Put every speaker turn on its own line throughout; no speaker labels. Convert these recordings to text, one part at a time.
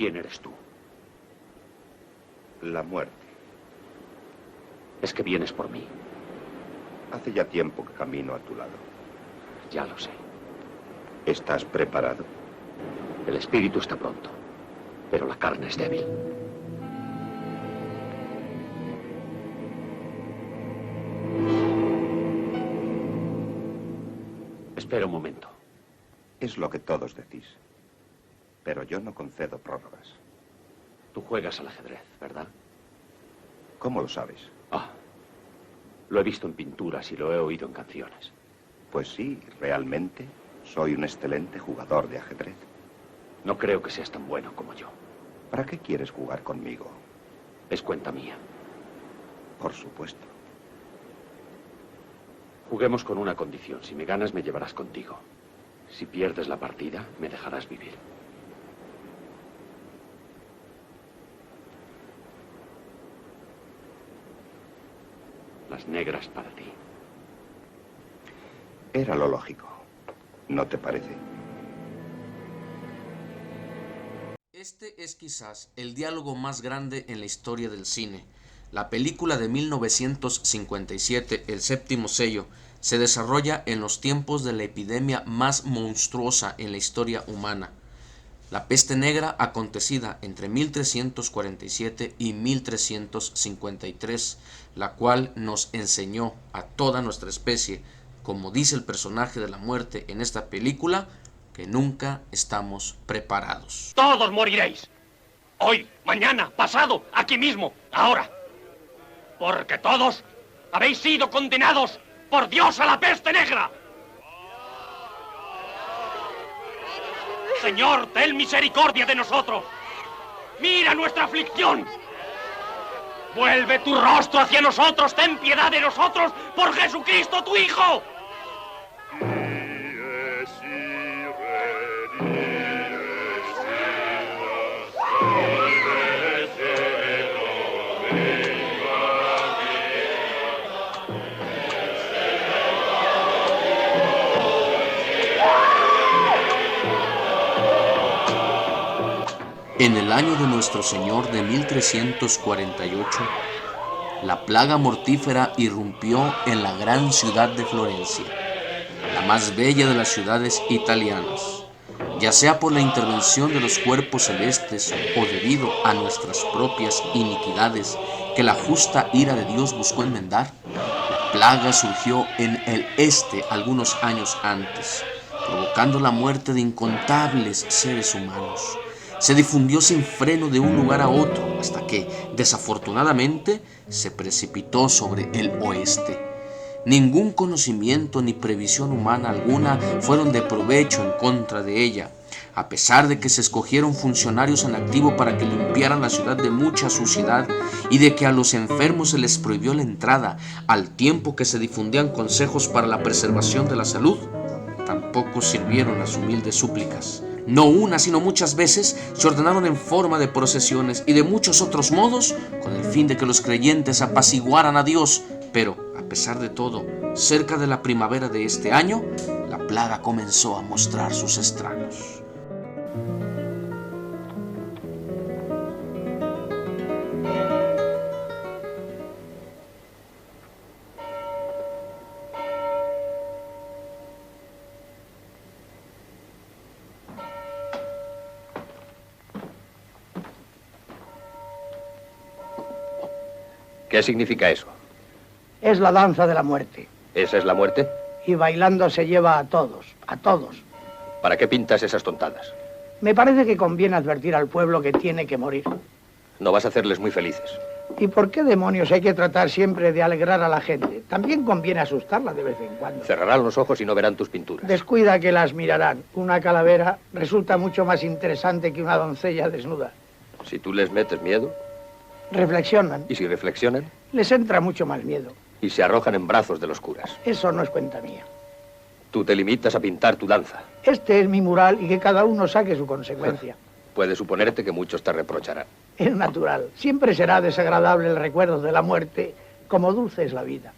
¿Quién eres tú?
La muerte.
Es que vienes por mí.
Hace ya tiempo que camino a tu lado.
Ya lo sé.
¿Estás preparado?
El espíritu está pronto, pero la carne es débil. Espera un momento.
Es lo que todos decís. Pero yo no concedo prórrogas.
Tú juegas al ajedrez, ¿verdad?
¿Cómo lo sabes?
Ah, lo he visto en pinturas y lo he oído en canciones.
Pues sí, realmente soy un excelente jugador de ajedrez.
No creo que seas tan bueno como yo.
¿Para qué quieres jugar conmigo?
Es cuenta mía.
Por supuesto.
Juguemos con una condición. Si me ganas, me llevarás contigo. Si pierdes la partida, me dejarás vivir. Las negras para ti.
Era lo lógico. ¿No te parece?
Este es quizás el diálogo más grande en la historia del cine. La película de 1957, El séptimo sello, se desarrolla en los tiempos de la epidemia más monstruosa en la historia humana. La peste negra acontecida entre 1347 y 1353, la cual nos enseñó a toda nuestra especie, como dice el personaje de la muerte en esta película, que nunca estamos preparados.
Todos moriréis. Hoy, mañana, pasado, aquí mismo, ahora. Porque todos habéis sido condenados por Dios a la peste negra. Señor, ten misericordia de nosotros. Mira nuestra aflicción. Vuelve tu rostro hacia nosotros, ten piedad de nosotros, por Jesucristo tu Hijo.
En el año de nuestro Señor de 1348, la plaga mortífera irrumpió en la gran ciudad de Florencia, la más bella de las ciudades italianas. Ya sea por la intervención de los cuerpos celestes o debido a nuestras propias iniquidades que la justa ira de Dios buscó enmendar, la plaga surgió en el este algunos años antes, provocando la muerte de incontables seres humanos. Se difundió sin freno de un lugar a otro hasta que, desafortunadamente, se precipitó sobre el oeste. Ningún conocimiento ni previsión humana alguna fueron de provecho en contra de ella, a pesar de que se escogieron funcionarios en activo para que limpiaran la ciudad de mucha suciedad y de que a los enfermos se les prohibió la entrada, al tiempo que se difundían consejos para la preservación de la salud. Tampoco sirvieron las humildes súplicas. No una, sino muchas veces se ordenaron en forma de procesiones y de muchos otros modos con el fin de que los creyentes apaciguaran a Dios. Pero, a pesar de todo, cerca de la primavera de este año, la plaga comenzó a mostrar sus estragos.
¿Qué significa eso?
Es la danza de la muerte.
¿Esa es la muerte?
Y bailando se lleva a todos, a todos.
¿Para qué pintas esas tontadas?
Me parece que conviene advertir al pueblo que tiene que morir.
No vas a hacerles muy felices.
¿Y por qué demonios hay que tratar siempre de alegrar a la gente? También conviene asustarla de vez en cuando.
Cerrarán los ojos y no verán tus pinturas.
Descuida que las mirarán. Una calavera resulta mucho más interesante que una doncella desnuda.
Si tú les metes miedo...
Reflexionan.
¿Y si reflexionan?
Les entra mucho más miedo.
Y se arrojan en brazos de los curas.
Eso no es cuenta mía.
Tú te limitas a pintar tu danza.
Este es mi mural y que cada uno saque su consecuencia.
Puedes suponerte que muchos te reprocharán.
Es natural. Siempre será desagradable el recuerdo de la muerte, como dulce es la vida,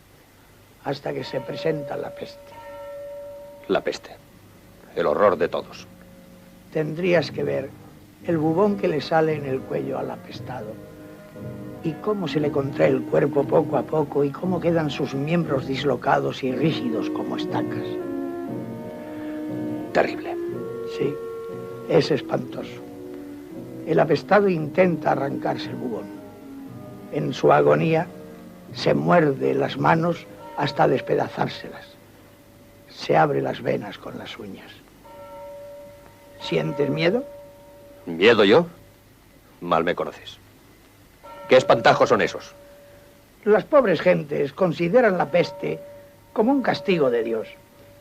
hasta que se presenta la peste.
La peste. El horror de todos.
Tendrías que ver el bubón que le sale en el cuello al apestado, y cómo se le contrae el cuerpo poco a poco, y cómo quedan sus miembros dislocados y rígidos como estacas.
Terrible.
Sí, es espantoso. El apestado intenta arrancarse el bubón. En su agonía se muerde las manos hasta despedazárselas. Se abre las venas con las uñas. ¿Sientes miedo?
¿Miedo yo? Mal me conoces. ¿Qué espantajos son esos?
Las pobres gentes consideran la peste como un castigo de Dios.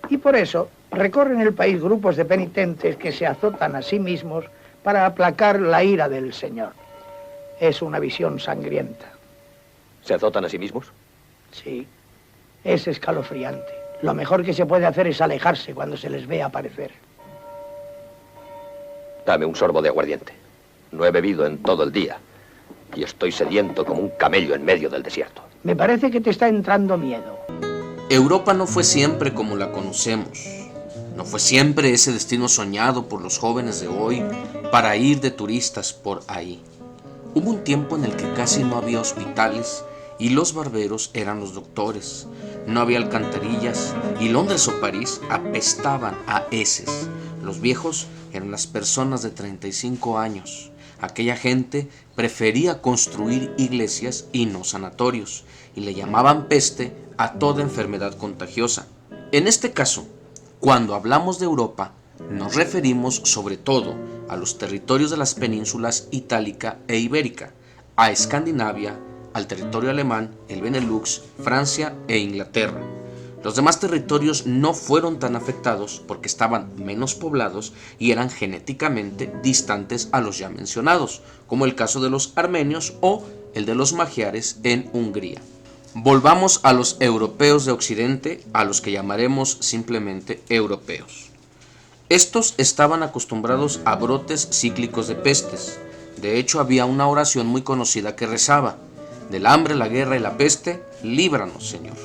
Y por eso recorren el país grupos de penitentes que se azotan a sí mismos para aplacar la ira del Señor. Es una visión sangrienta.
¿Se azotan a sí mismos?
Sí, es escalofriante. Lo mejor que se puede hacer es alejarse cuando se les ve aparecer.
Dame un sorbo de aguardiente. No he bebido en todo el día y estoy sediento como un camello en medio del desierto.
Me parece que te está entrando miedo.
Europa no fue siempre como la conocemos. No fue siempre ese destino soñado por los jóvenes de hoy para ir de turistas por ahí. Hubo un tiempo en el que casi no había hospitales y los barberos eran los doctores. No había alcantarillas y Londres o París apestaban a heces. Los viejos eran las personas de 35 años. Aquella gente prefería construir iglesias y no sanatorios, y le llamaban peste a toda enfermedad contagiosa. En este caso, cuando hablamos de Europa, nos referimos sobre todo a los territorios de las penínsulas itálica e ibérica, a Escandinavia, al territorio alemán, el Benelux, Francia e Inglaterra. Los demás territorios no fueron tan afectados porque estaban menos poblados y eran genéticamente distantes a los ya mencionados, como el caso de los armenios o el de los magiares en Hungría. Volvamos a los europeos de Occidente, a los que llamaremos simplemente europeos. Estos estaban acostumbrados a brotes cíclicos de pestes. De hecho, había una oración muy conocida que rezaba: del hambre, la guerra y la peste, líbranos, Señor.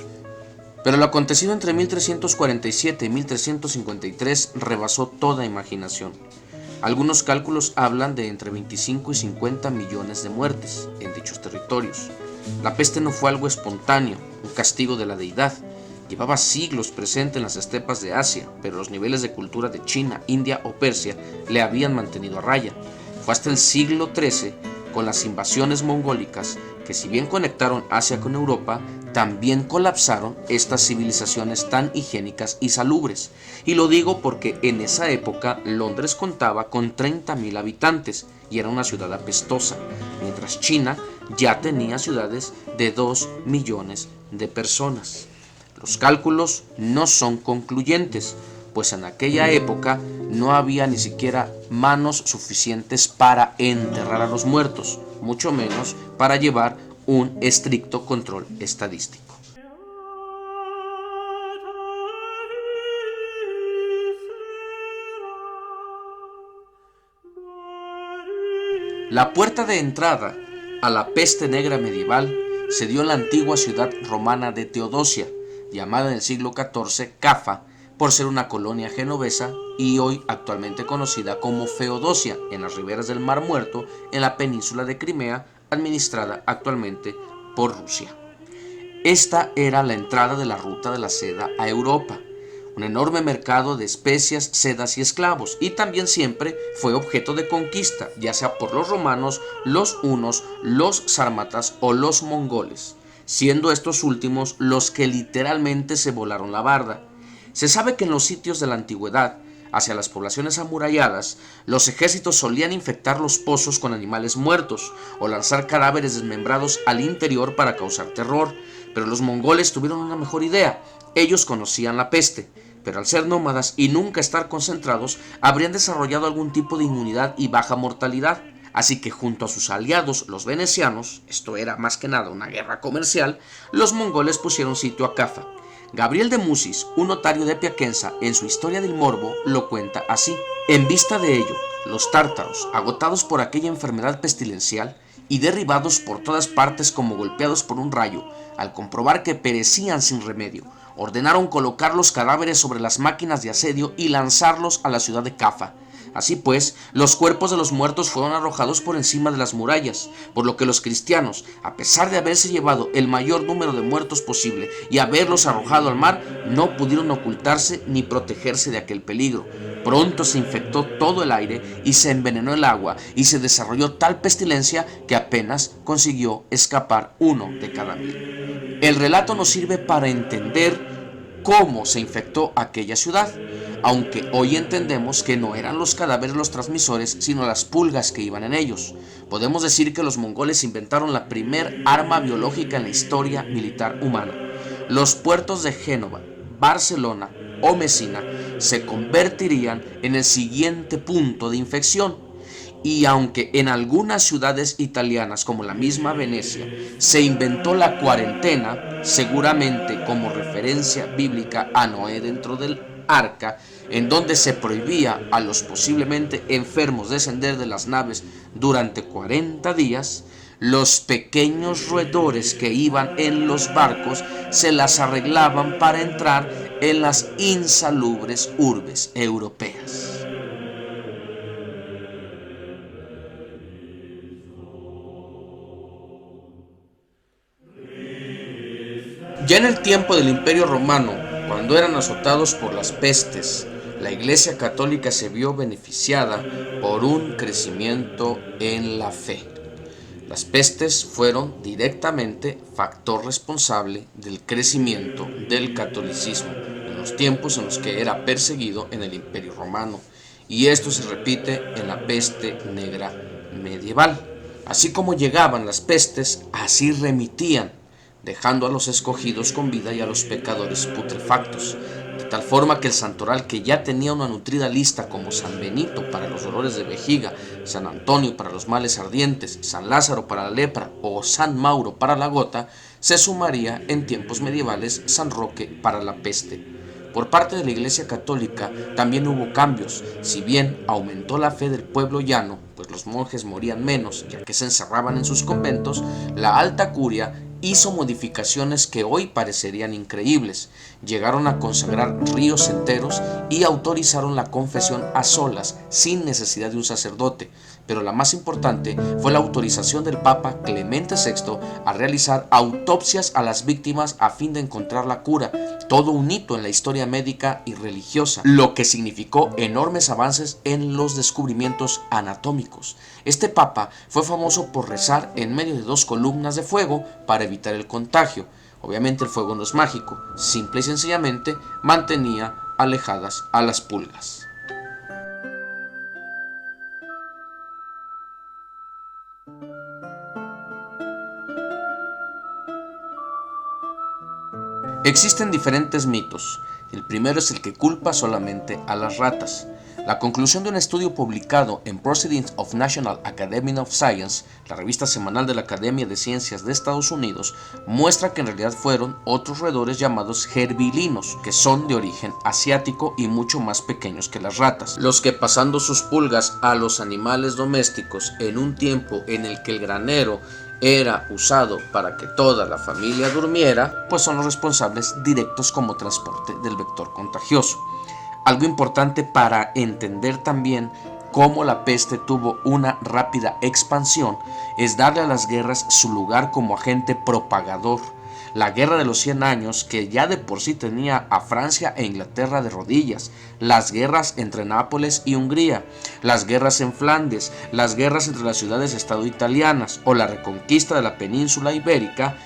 Pero lo acontecido entre 1347 y 1353 rebasó toda imaginación. Algunos cálculos hablan de entre 25 y 50 millones de muertes en dichos territorios. La peste no fue algo espontáneo, un castigo de la deidad. Llevaba siglos presente en las estepas de Asia, pero los niveles de cultura de China, India o Persia le habían mantenido a raya. Fue hasta el siglo XIII, con las invasiones mongólicas, que si bien conectaron Asia con Europa, también colapsaron estas civilizaciones tan higiénicas y salubres. Y lo digo porque en esa época Londres contaba con 30.000 habitantes y era una ciudad apestosa, mientras China ya tenía ciudades de 2 millones de personas. Los cálculos no son concluyentes, pues en aquella época no había ni siquiera manos suficientes para enterrar a los muertos, mucho menos para llevar un estricto control estadístico. La puerta de entrada a la peste negra medieval se dio en la antigua ciudad romana de Teodosia, llamada en el siglo XIV Cafa, por ser una colonia genovesa y hoy actualmente conocida como Feodosia, en las riberas del Mar Muerto, en la península de Crimea, administrada actualmente por Rusia. Esta era la entrada de la ruta de la seda a Europa, un enorme mercado de especias, sedas y esclavos, y también siempre fue objeto de conquista, ya sea por los romanos, los hunos, los sármatas o los mongoles, siendo estos últimos los que literalmente se volaron la barda. Se sabe que en los sitios de la antigüedad, hacia las poblaciones amuralladas, los ejércitos solían infectar los pozos con animales muertos o lanzar cadáveres desmembrados al interior para causar terror, pero los mongoles tuvieron una mejor idea. Ellos conocían la peste, pero al ser nómadas y nunca estar concentrados, habrían desarrollado algún tipo de inmunidad y baja mortalidad. Así que junto a sus aliados, los venecianos, esto era más que nada una guerra comercial, los mongoles pusieron sitio a Cafa. Gabriel de Musis, un notario de Piacenza, en su Historia del Morbo, lo cuenta así. En vista de ello, los tártaros, agotados por aquella enfermedad pestilencial y derribados por todas partes como golpeados por un rayo, al comprobar que perecían sin remedio, ordenaron colocar los cadáveres sobre las máquinas de asedio y lanzarlos a la ciudad de Cafa. Así pues, los cuerpos de los muertos fueron arrojados por encima de las murallas, por lo que los cristianos, a pesar de haberse llevado el mayor número de muertos posible y haberlos arrojado al mar, no pudieron ocultarse ni protegerse de aquel peligro. Pronto se infectó todo el aire y se envenenó el agua, y se desarrolló tal pestilencia que apenas consiguió escapar 1 de cada 1000. El relato nos sirve para entender cómo se infectó aquella ciudad, aunque hoy entendemos que no eran los cadáveres los transmisores, sino las pulgas que iban en ellos. Podemos decir que los mongoles inventaron la primer arma biológica en la historia militar humana. Los puertos de Génova, Barcelona o Mesina se convertirían en el siguiente punto de infección. Y aunque en algunas ciudades italianas, como la misma Venecia, se inventó la cuarentena, seguramente como referencia bíblica a Noé dentro del arca, en donde se prohibía a los posiblemente enfermos descender de las naves durante 40 días, los pequeños roedores que iban en los barcos se las arreglaban para entrar en las insalubres urbes europeas. Ya en el tiempo del Imperio Romano, cuando eran azotados por las pestes, la Iglesia Católica se vio beneficiada por un crecimiento en la fe. Las pestes fueron directamente factor responsable del crecimiento del catolicismo en los tiempos en los que era perseguido en el Imperio Romano, y esto se repite en la peste negra medieval. Así como llegaban las pestes, así remitían, dejando a los escogidos con vida y a los pecadores putrefactos, de tal forma que el santoral, que ya tenía una nutrida lista como San Benito para los dolores de vejiga, San Antonio para los males ardientes, San Lázaro para la lepra o San Mauro para la gota, se sumaría en tiempos medievales San Roque para la peste. Por parte de la Iglesia Católica también hubo cambios. Si bien aumentó la fe del pueblo llano, pues los monjes morían menos ya que se encerraban en sus conventos, la alta curia hizo modificaciones que hoy parecerían increíbles. Llegaron a consagrar ríos enteros y autorizaron la confesión a solas, sin necesidad de un sacerdote. Pero la más importante fue la autorización del Papa Clemente VI a realizar autopsias a las víctimas a fin de encontrar la cura, todo un hito en la historia médica y religiosa, lo que significó enormes avances en los descubrimientos anatómicos. Este Papa fue famoso por rezar en medio de 2 columnas de fuego para evitar el contagio. Obviamente el fuego no es mágico, simple y sencillamente mantenía alejadas a las pulgas. Existen diferentes mitos. El primero es el que culpa solamente a las ratas. La conclusión de un estudio publicado en Proceedings of National Academy of Science, la revista semanal de la Academia de Ciencias de Estados Unidos, muestra que en realidad fueron otros roedores llamados gerbilinos, que son de origen asiático y mucho más pequeños que las ratas, los que, pasando sus pulgas a los animales domésticos en un tiempo en el que el granero era usado para que toda la familia durmiera, pues son los responsables directos como transporte del vector contagioso. Algo importante para entender también cómo la peste tuvo una rápida expansión es darle a las guerras su lugar como agente propagador. La Guerra de los 100 años, que ya de por sí tenía a Francia e Inglaterra de rodillas, las guerras entre Nápoles y Hungría, las guerras en Flandes, las guerras entre las ciudades-estado italianas o la reconquista de la península ibérica,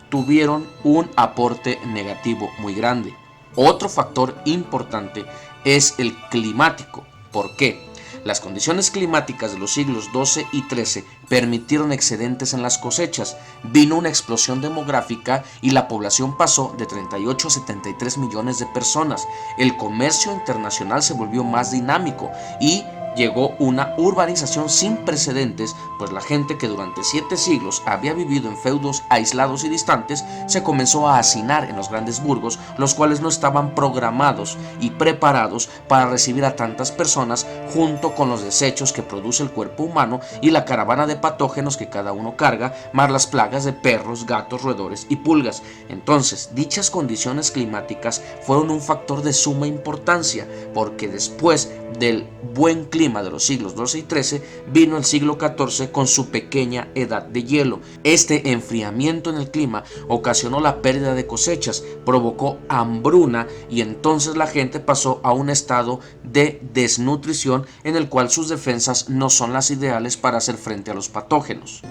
tuvieron un aporte negativo muy grande. Otro factor importante es el climático. ¿Por qué? Las condiciones climáticas de los siglos XII y XIII permitieron excedentes en las cosechas, vino una explosión demográfica y la población pasó de 38 a 73 millones de personas. El comercio internacional se volvió más dinámico y llegó una urbanización sin precedentes, pues la gente que durante 7 siglos había vivido en feudos aislados y distantes se comenzó a hacinar en los grandes burgos, los cuales no estaban programados y preparados para recibir a tantas personas, junto con los desechos que produce el cuerpo humano y la caravana de patógenos que cada uno carga, más las plagas de perros, gatos, roedores y pulgas. Entonces, dichas condiciones climáticas fueron un factor de suma importancia, porque después del buen clima clima de los siglos XII y XIII, vino el siglo XIV con su pequeña edad de hielo. Este enfriamiento en el clima ocasionó la pérdida de cosechas, provocó hambruna y entonces la gente pasó a un estado de desnutrición en el cual sus defensas no son las ideales para hacer frente a los patógenos.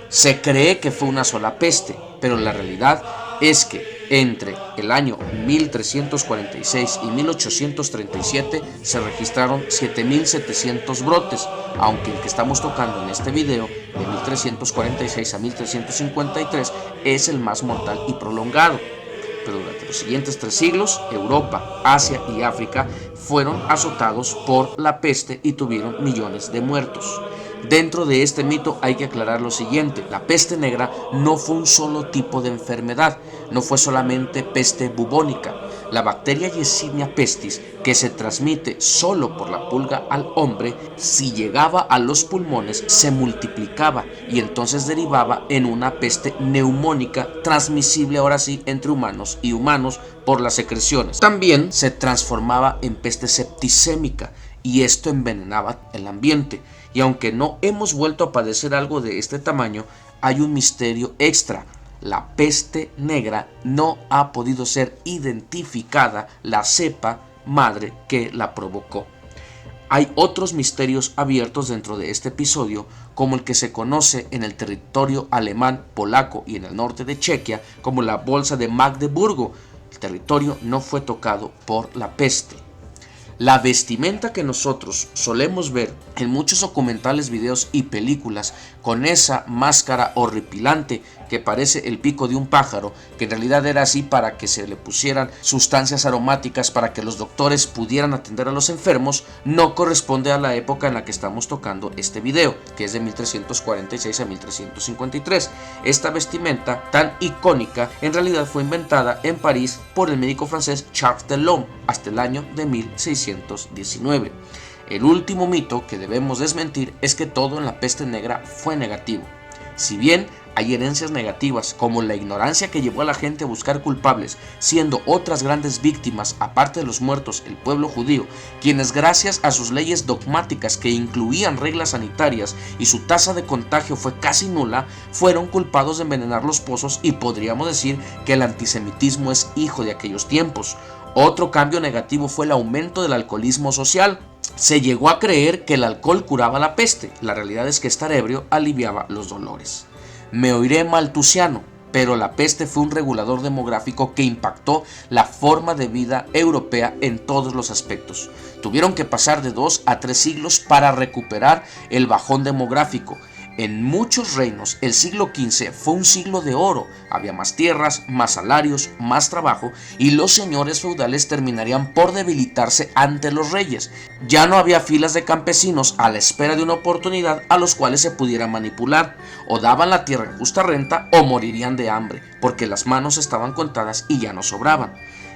Se cree que fue una sola peste, pero la realidad es que entre el año 1346 y 1837 se registraron 7.700 brotes, aunque el que estamos tocando en este video, de 1346 a 1353, es el más mortal y prolongado. Pero durante los siguientes 3 siglos, Europa, Asia y África fueron azotados por la peste y tuvieron millones de muertos. Dentro de este mito hay que aclarar lo siguiente: la peste negra no fue un solo tipo de enfermedad, no fue solamente peste bubónica. La bacteria Yersinia pestis, que se transmite solo por la pulga al hombre, si llegaba a los pulmones se multiplicaba y entonces derivaba en una peste neumónica transmisible ahora sí entre humanos y humanos por las secreciones. También se transformaba en peste septicémica y esto envenenaba el ambiente. Y aunque no hemos vuelto a padecer algo de este tamaño, hay un misterio extra. La peste negra no ha podido ser identificada la cepa madre que la provocó. Hay otros misterios abiertos dentro de este episodio, como el que se conoce en el territorio alemán, polaco y en el norte de Chequia como la Bolsa de Magdeburgo. El territorio no fue tocado por la peste. La vestimenta que nosotros solemos ver en muchos documentales, videos y películas, con esa máscara horripilante que parece el pico de un pájaro, que en realidad era así para que se le pusieran sustancias aromáticas para que los doctores pudieran atender a los enfermos, no corresponde a la época en la que estamos tocando este video, que es de 1346 a 1353. Esta vestimenta tan icónica en realidad fue inventada en París por el médico francés Charles Delhomme hasta el año de 1619. El último mito que debemos desmentir es que todo en la peste negra fue negativo. Si bien hay herencias negativas, como la ignorancia que llevó a la gente a buscar culpables, siendo otras grandes víctimas, aparte de los muertos, el pueblo judío, quienes gracias a sus leyes dogmáticas que incluían reglas sanitarias y su tasa de contagio fue casi nula, fueron culpados de envenenar los pozos, y podríamos decir que el antisemitismo es hijo de aquellos tiempos. Otro cambio negativo fue el aumento del alcoholismo social. Se llegó a creer que el alcohol curaba la peste. La realidad es que estar ebrio aliviaba los dolores. Me oiré maltusiano, pero la peste fue un regulador demográfico que impactó la forma de vida europea en todos los aspectos. Tuvieron que pasar de 2 a 3 siglos para recuperar el bajón demográfico. En muchos reinos, el siglo XV fue un siglo de oro. Había más tierras, más salarios, más trabajo, y los señores feudales terminarían por debilitarse ante los reyes. Ya no había filas de campesinos a la espera de una oportunidad a los cuales se pudiera manipular. O daban la tierra en justa renta o morirían de hambre, porque las manos estaban contadas y ya no sobraban.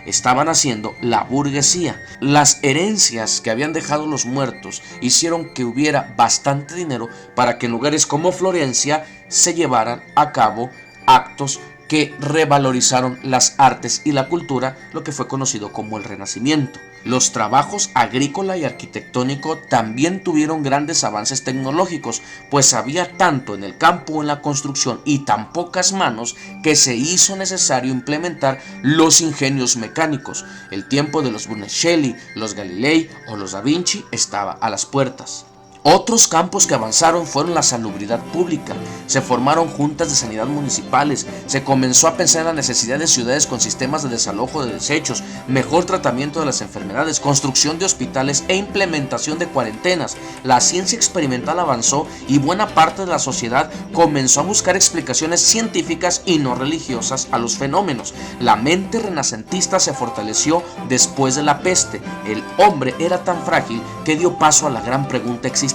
Estaban haciendo la burguesía. Las herencias que habían dejado los muertos hicieron que hubiera bastante dinero para que en lugares como Florencia se llevaran a cabo actos que revalorizaron las artes y la cultura, lo que fue conocido como el Renacimiento. Los trabajos agrícola y arquitectónico también tuvieron grandes avances tecnológicos, pues había tanto en el campo o en la construcción y tan pocas manos que se hizo necesario implementar los ingenios mecánicos. El tiempo de los Brunelleschi, los Galilei o los Da Vinci estaba a las puertas. Otros campos que avanzaron fueron la salubridad pública. Se formaron juntas de sanidad municipales, se comenzó a pensar en la necesidad de ciudades con sistemas de desalojo de desechos, mejor tratamiento de las enfermedades, construcción de hospitales e implementación de cuarentenas. La ciencia experimental avanzó y buena parte de la sociedad comenzó a buscar explicaciones científicas y no religiosas a los fenómenos. La mente renacentista se fortaleció después de la peste. El hombre era tan frágil que dio paso a la gran pregunta existencial: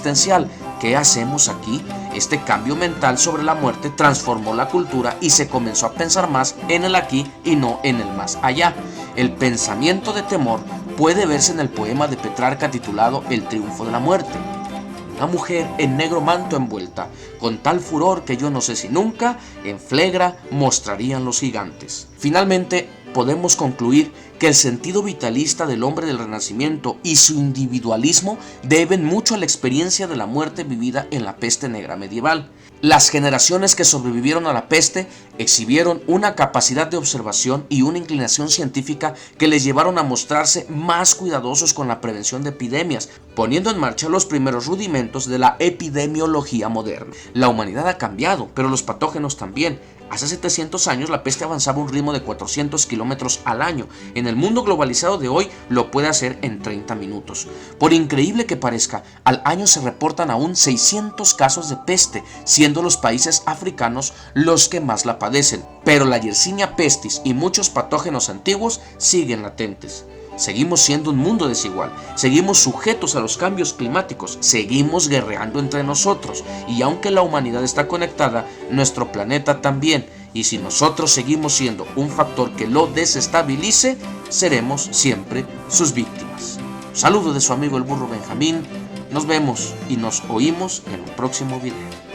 ¿qué hacemos aquí? Este cambio mental sobre la muerte transformó la cultura y se comenzó a pensar más en el aquí y no en el más allá. El pensamiento de temor puede verse en el poema de Petrarca titulado El triunfo de la muerte. Una mujer en negro manto envuelta, con tal furor que yo no sé si nunca en Flegra mostrarían los gigantes. Finalmente, podemos concluir que el sentido vitalista del hombre del Renacimiento y su individualismo deben mucho a la experiencia de la muerte vivida en la peste negra medieval. Las generaciones que sobrevivieron a la peste exhibieron una capacidad de observación y una inclinación científica que les llevaron a mostrarse más cuidadosos con la prevención de epidemias, poniendo en marcha los primeros rudimentos de la epidemiología moderna. La humanidad ha cambiado, pero los patógenos también. Hace 700 años la peste avanzaba a un ritmo de 400 kilómetros al año. En el mundo globalizado de hoy lo puede hacer en 30 minutos. Por increíble que parezca, al año se reportan aún 600 casos de peste, siendo los países africanos los que más la padecen. Pero la Yersinia pestis y muchos patógenos antiguos siguen latentes. Seguimos siendo un mundo desigual, seguimos sujetos a los cambios climáticos, seguimos guerreando entre nosotros, y aunque la humanidad está conectada, nuestro planeta también, y si nosotros seguimos siendo un factor que lo desestabilice, seremos siempre sus víctimas. Saludo de su amigo el burro Benjamín, nos vemos y nos oímos en un próximo video.